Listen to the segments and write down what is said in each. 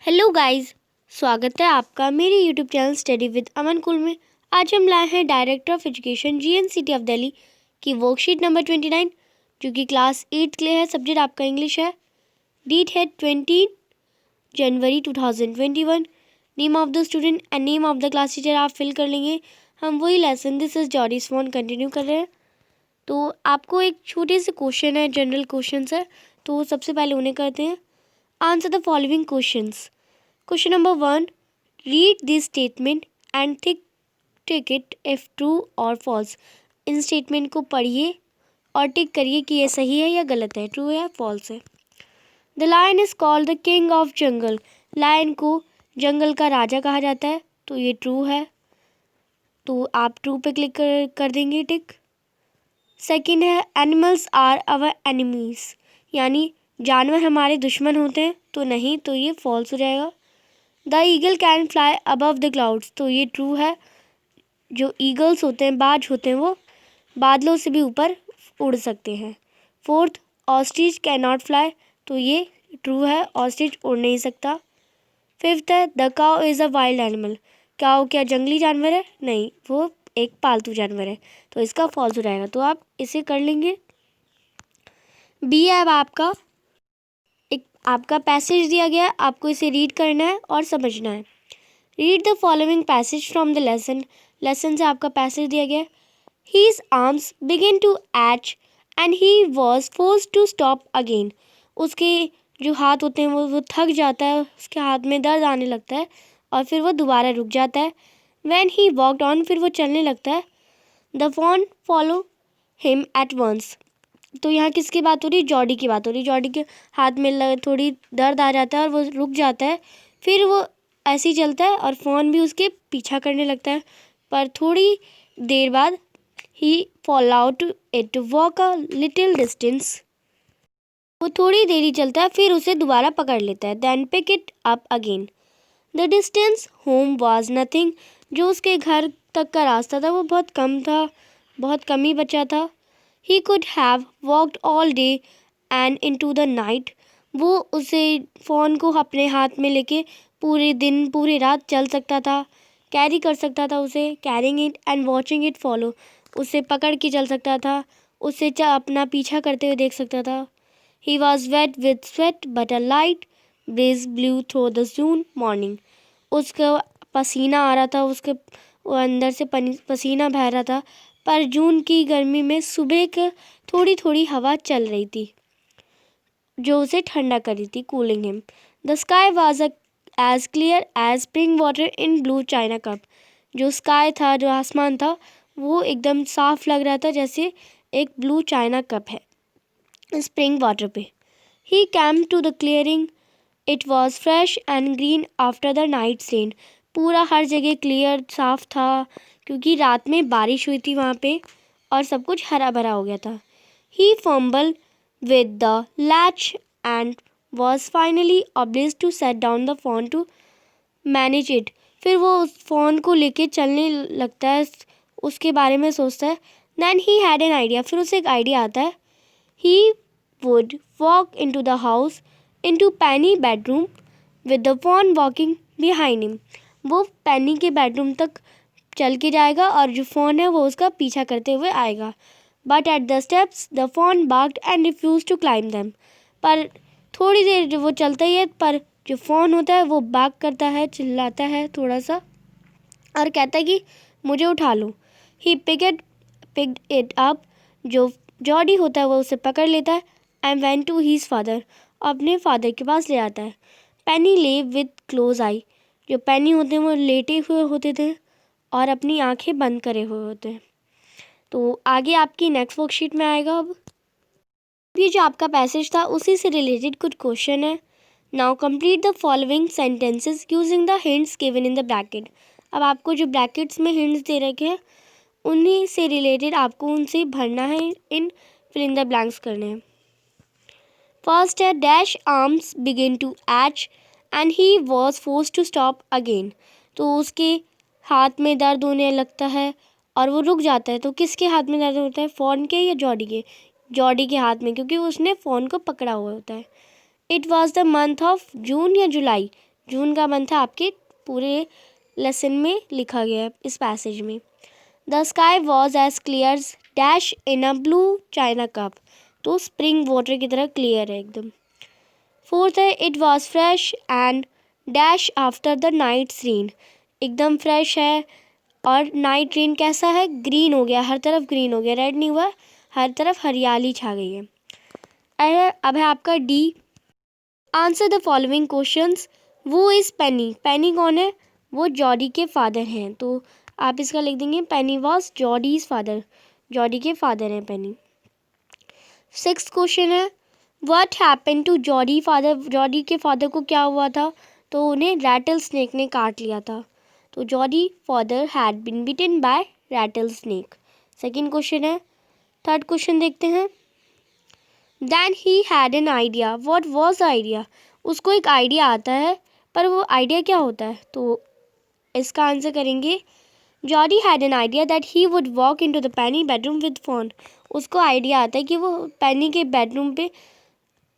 Hello guys, स्वागत है आपका मेरे यूट्यूब चैनल स्टडी विद अमन कुल में। आज हम लाए हैं director of education GNCT of Delhi की वर्कशीट नंबर 29 जो कि क्लास 8 के लिए है। सब्जेक्ट आपका इंग्लिश है। डेट है 20 जनवरी 2021। Name of the student and name of the class teacher आप फिल कर लेंगे। हम वही lesson this is Jodie's phone continue कर रहे हैं। तो आपको एक छोटे से क्वेश्चन है, जनरल क्वेश्चन है, तो सबसे पहले उन्हें करते हैं। Answer the following questions. Question number 1. Read this statement and tick it if true or false. In statement को पढ़िए और टिक करिए कि ये सही है या गलत है, ट्रू है या फॉल्स है। The lion is called the king of jungle. Lion को जंगल का राजा कहा जाता है, तो ये ट्रू है, तो आप ट्रू पे क्लिक कर देंगे टिक। सेकंड है एनिमल्स आर अवर एनिमीज, यानी जानवर हमारे दुश्मन होते हैं, तो नहीं, तो ये फॉल्स हो जाएगा। The eagle can fly above the clouds, तो ये ट्रू है। जो ईगल्स होते हैं, बाज होते हैं, वो बादलों से भी ऊपर उड़ सकते हैं। Fourth, ostrich can not fly, तो ये ट्रू है, ऑस्ट्रिच उड़ नहीं सकता। फिफ्थ है the cow is a wild animal. Cow क्या जंगली जानवर है? नहीं, वो एक पालतू जानवर है, तो इसका फॉल्स हो जाएगा, तो आप इसे कर लेंगे। बी है अब आपका पैसेज दिया गया है, आपको इसे रीड करना है और समझना है। Read the following passage from the lesson. Lesson से आपका पैसेज दिया गया है। His arms begin to ache and he was force to stop again. उसके जो हाथ होते हैं वो थक जाता है, उसके हाथ में दर्द आने लगता है और फिर वो दोबारा रुक जाता है। व्हेन ही वॉकड ऑन, फिर वो चलने लगता है। The fawn follow him at once. तो यहाँ किसकी बात हो रही है? जॉडी की बात हो रही है। जॉडी के हाथ में थोड़ी दर्द आ जाता है और वो रुक जाता है, फिर वो ऐसे ही चलता है और फ़ोन भी उसके पीछा करने लगता है। पर थोड़ी देर बाद ही fall out it to walk a little distance. वो थोड़ी देर ही चलता है, फिर उसे दोबारा पकड़ लेता है। Then pick it up again. The distance home was nothing. जो उसके घर तक का रास्ता था वो बहुत कम था, बहुत कम ही बचा था। He could have walked all day and into the night. वो उसे फ़ोन को अपने हाथ में लेके पूरे दिन पूरी रात चल सकता था, कैरी कर सकता था उसे, carrying it and watching it follow. उसे पकड़ के चल सकता था, उसे अपना पीछा करते हुए देख सकता था। He was wet with sweat but a light breeze blew through the June morning. उसका पसीना आ रहा था, उसके वो अंदर से पसीना बह रहा था, पर जून की गर्मी में सुबह के थोड़ी थोड़ी हवा चल रही थी जो उसे ठंडा कर रही थी, cooling him. The sky was as clear as spring water in blue china cup. जो स्काई था, जो आसमान था, वो एकदम साफ लग रहा था जैसे एक ब्लू चाइना कप है स्प्रिंग वाटर पे। He came to the clearing, it was fresh and green after the night rain. पूरा हर जगह क्लियर साफ था क्योंकि रात में बारिश हुई थी वहाँ पे और सब कुछ हरा भरा हो गया था। He fumble with the latch and was finally oblige to set down the phone to manage it. फिर वो उस फ़ोन को लेके चलने लगता है, उसके बारे में सोचता है। Then he had an idea, फिर उसे एक आइडिया आता है। He would walk into the house into Penny bedroom with the phone walking behind him. वो पैनी के बेडरूम तक चल के जाएगा और जो फ़ोन है वो उसका पीछा करते हुए आएगा। But at the steps the phone barked and refuse to climb them. पर थोड़ी देर जो वो चलता ही है, पर जो फ़ोन होता है वो बार्क करता है, चिल्लाता है थोड़ा सा और कहता है कि मुझे उठा लो। He picked it up. जो जॉडी होता है वो उसे पकड़ लेता है and went to his father. अपने फादर के पास ले आता है। पेनी ले विद क्लोज आई। जो पेनी होते हैं वो लेटे हुए होते थे और अपनी आंखें बंद करे हुए होते हैं। तो आगे आपकी नेक्स्ट वर्कशीट में आएगा। अब ये जो आपका पैसेज था उसी से रिलेटेड कुछ क्वेश्चन है। Now complete the following sentences using the hints given in the bracket. अब आपको जो ब्रैकेट्स में हिंट्स दे रखे हैं उन्हीं से रिलेटेड आपको उनसे भरना है, इन फिल इन द ब्लैंक्स करने हैं। फर्स्ट है dash arms begin to ache and he was force to stop again. तो उसके हाथ में दर्द होने लगता है और वो रुक जाता है। तो किसके हाथ में दर्द होता है, फ़ोन के या जॉडी के? जॉडी के हाथ में, क्योंकि उसने फ़ोन को पकड़ा हुआ होता है। It was the month of June या जुलाई जून का मंथ है आपके पूरे लेसन में लिखा गया है इस पैसेज में। The sky was as clear dash in a blue china cup, तो स्प्रिंग वाटर की तरह क्लियर है एकदम। फोर्थ है it was fresh and dash after the night rain, एकदम फ्रेश है और नाइट रेन कैसा है, ग्रीन हो गया, हर तरफ ग्रीन हो गया, रेड नहीं हुआ, हर तरफ हरियाली छा गई है। अब है आपका D, answer the following questions. वो इज़ पेनी, पेनी कौन है, वो जॉडी के फादर हैं, तो आप इसका लिख देंगे Penny was Jody's father, Jody के फादर हैं पेनी। 6th क्वेश्चन है what happen to Jody father, Jody के फादर को क्या हुआ था, तो उन्हें रैटल स्नेक ने काट लिया था, तो Jody father had been bitten by rattle snake. 2nd question है। 3rd क्वेश्चन देखते हैं। Then he had an idea, what was the idea, उसको एक आइडिया आता है, पर वो आइडिया क्या होता है, तो इसका आंसर करेंगे Jordi had an idea that he would walk into the Penney bedroom with phone, उसको आइडिया आता है कि वो पेनी के बेडरूम पे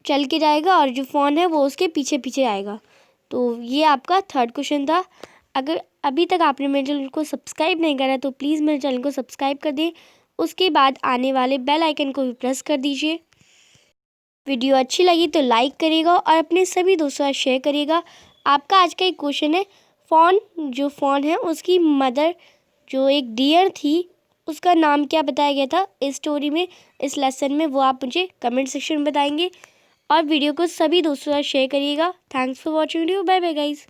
चल के जाएगा और जो फ़ोन है वो उसके पीछे पीछे आएगा। तो ये आपका 3rd क्वेश्चन था। अगर अभी तक आपने मेरे चैनल को सब्सक्राइब नहीं करा तो प्लीज़ मेरे चैनल को सब्सक्राइब कर दें, उसके बाद आने वाले बेल आइकन को भी प्रेस कर दीजिए। वीडियो अच्छी लगी तो लाइक करिएगा और अपने सभी दोस्तों से शेयर करिएगा। आपका आज का एक क्वेश्चन है, जो फ़ोन है उसकी मदर जो एक डियर थी उसका नाम क्या बताया गया था इस स्टोरी में, इस लेसन में, वो आप मुझे कमेंट सेक्शन में बताएंगे। और वीडियो को सभी दोस्तों से शेयर करिएगा। Thanks for watching video, bye bye guys.